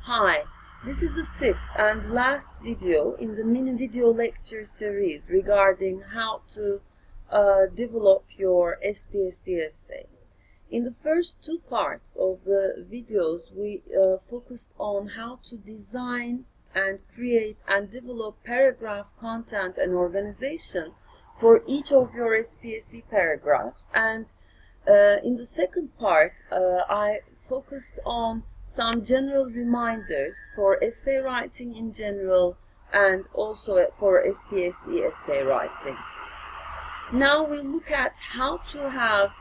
Hi, this is the sixth and last video in the mini video lecture series regarding how to develop your SPSE essay. In the first two parts of the videos, we focused on how to design and create and develop paragraph content and organization for each of your SPSE paragraphs, and in the second part I focused on some general reminders for essay writing in general and also for SPSE essay writing. Now we'll look at how to have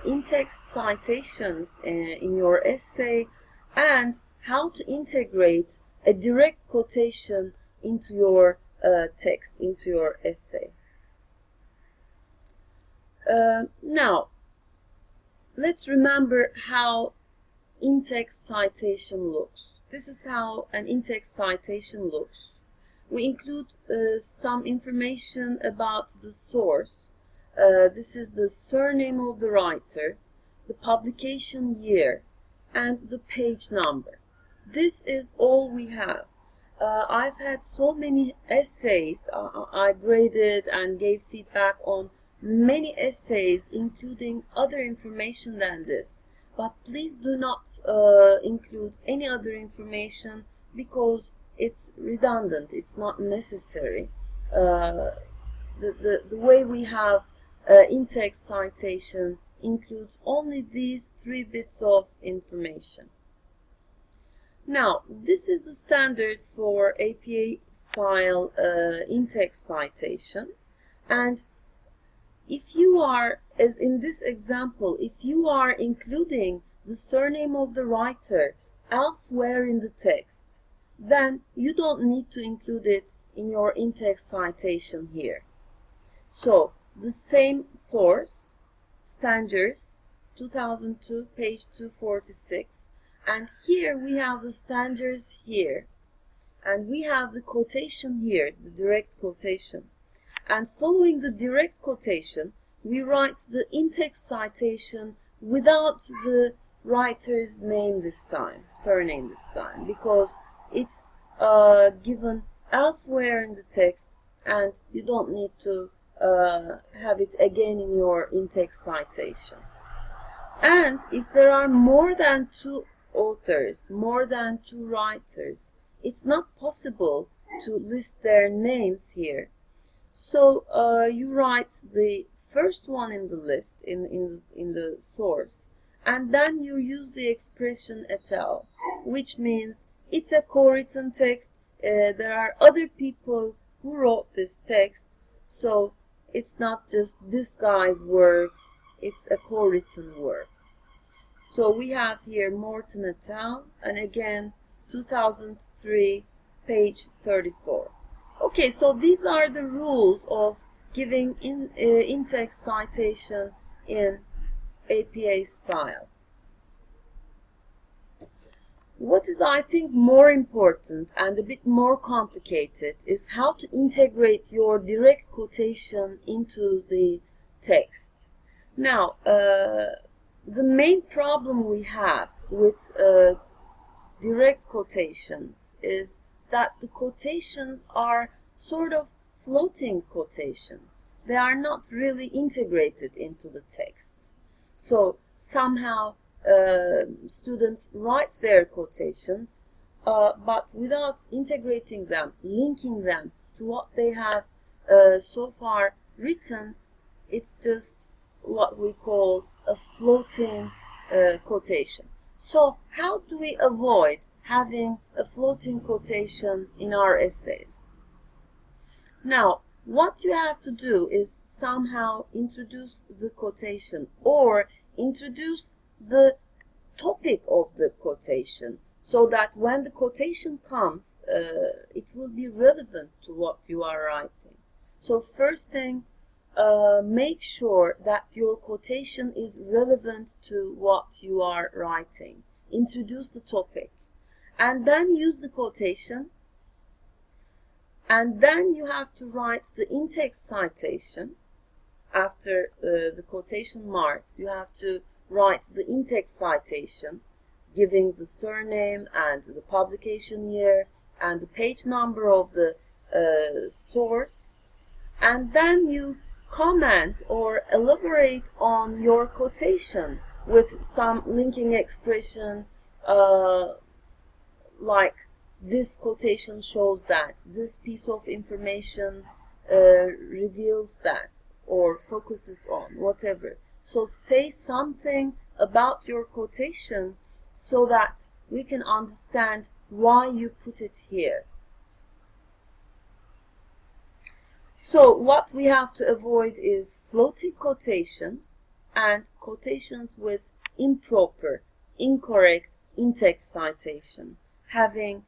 in-text citations in your essay and how to integrate a direct quotation into your text, into your essay. Now, let's remember how in-text citation looks. This is how an in-text citation looks. We include some information about the source. This is the surname of the writer, the publication year, and the page number. This is all we have. I've had so many essays. I graded and gave feedback on many essays including other information than this. But please do not include any other information because it's redundant, it's not necessary. The way we have in-text citation includes only these 3 bits of information. Now, this is the standard for APA style in-text citation, and if you are, as in this example, if you are including the surname of the writer elsewhere in the text, then you don't need to include it in your in-text citation here. So, the same source, Stangers, 2002, page 246, and here we have the Stangers here, and we have the quotation here, the direct quotation. And following the direct quotation, we write the in-text citation without the writer's name this time, surname this time, because it's given elsewhere in the text and you don't need to have it again in your in-text citation. And if there are more than 2 authors, more than 2 writers, it's not possible to list their names here. So you write the first one in the list, in the source, and then you use the expression et al., which means it's a co-written text. There are other people who wrote this text, so it's not just this guy's work, it's a co-written work. So we have here Morton et al., and again 2003, page 34. Okay, so these are the rules of giving in-text citation in APA style. What is, I think, more important and a bit more complicated is how to integrate your direct quotation into the text. Now, the main problem we have with direct quotations is that the quotations are sort of floating quotations. They are not really integrated into the text. So somehow students write their quotations, but without integrating them, linking them to what they have so far written, it's just what we call a floating quotation. So how do we avoid having a floating quotation in our essays? Now, what you have to do is somehow introduce the quotation or introduce the topic of the quotation so that when the quotation comes, it will be relevant to what you are writing. So first thing, make sure that your quotation is relevant to what you are writing. Introduce the topic. And then use the quotation, and then you have to write the in-text citation. After the quotation marks, you have to write the in-text citation giving the surname and the publication year and the page number of the source, and then you comment or elaborate on your quotation with some linking expression, like this quotation shows that, this piece of information reveals that, or focuses on, whatever. So say something about your quotation so that we can understand why you put it here. So what we have to avoid is floating quotations and quotations with improper, incorrect in-text citation, having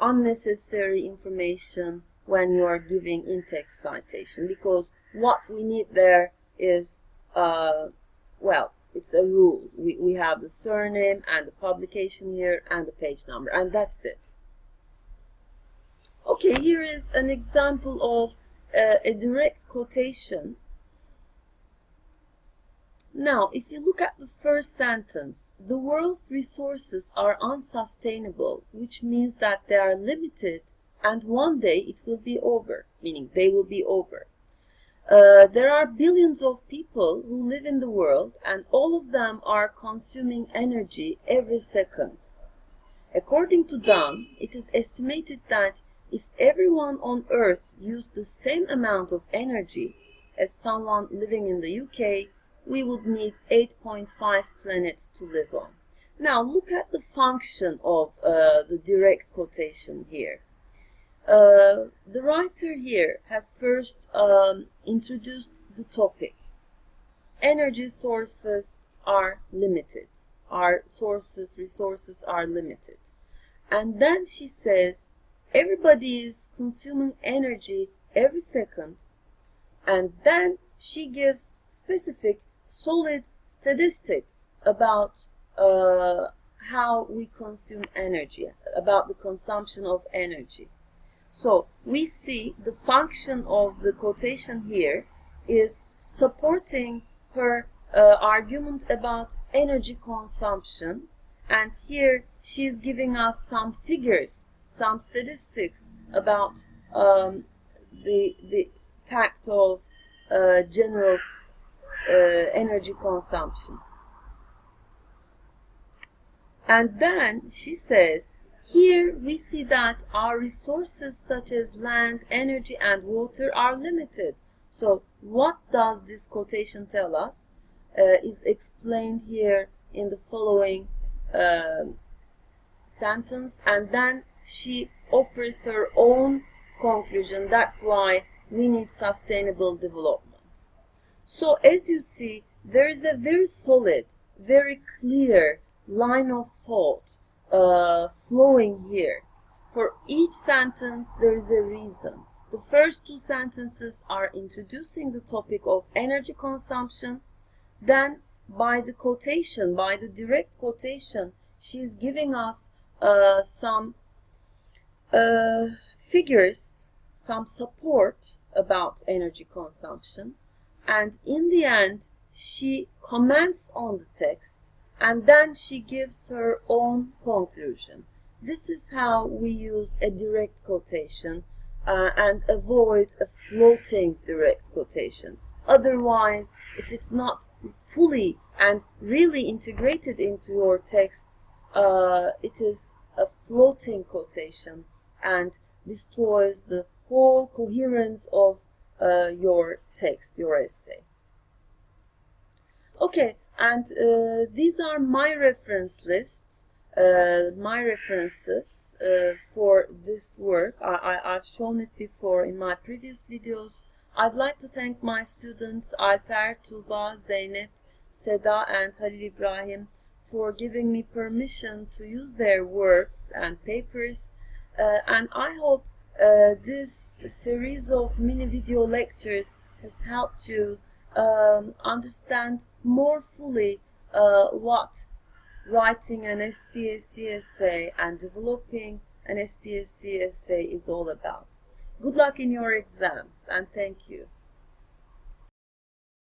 unnecessary information when you are giving in-text citation, because what we need there is, well, it's a rule. We have the surname and the publication year and the page number, and that's it. Okay, here is an example of a direct quotation. Now, if you look at the first sentence, the world's resources are unsustainable, which means that they are limited and one day it will be over, meaning they will be over. There are billions of people who live in the world and all of them are consuming energy every second. According to Dunn, it is estimated that if everyone on Earth used the same amount of energy as someone living in the UK, we would need 8.5 planets to live on. Now look at the function of the direct quotation here. The writer here has first introduced the topic. Energy sources are limited. Our resources are limited. And then she says, everybody is consuming energy every second. And then she gives specific, solid statistics about how we consume energy, about the consumption of energy. So we see the function of the quotation here is supporting her argument about energy consumption, and here she is giving us some figures, some statistics about the fact of general energy consumption. And then she says, here we see that our resources such as land, energy and water are limited. So what does this quotation tell us is explained here in the following sentence, and then she offers her own conclusion. That's why we need sustainable development. So as you see, there is a very solid, very clear line of thought flowing here. For each sentence there is a reason. The first two sentences are introducing the topic of energy consumption. Then by the quotation, by the direct quotation, she is giving us some figures, some support about energy consumption. And in the end, she comments on the text and then she gives her own conclusion. This is how we use a direct quotation and avoid a floating direct quotation. Otherwise, if it's not fully and really integrated into your text, it is a floating quotation and destroys the whole coherence of your text, your essay. Okay, and these are my reference lists, my references for this work. I've shown it before in my previous videos. I'd like to thank my students Alper, Tuba, Zeynep, Seda and Halil Ibrahim for giving me permission to use their works and papers, and I hope this series of mini video lectures has helped you understand more fully what writing an SPSE essay and developing an SPSE essay is all about. Good luck in your exams and thank you.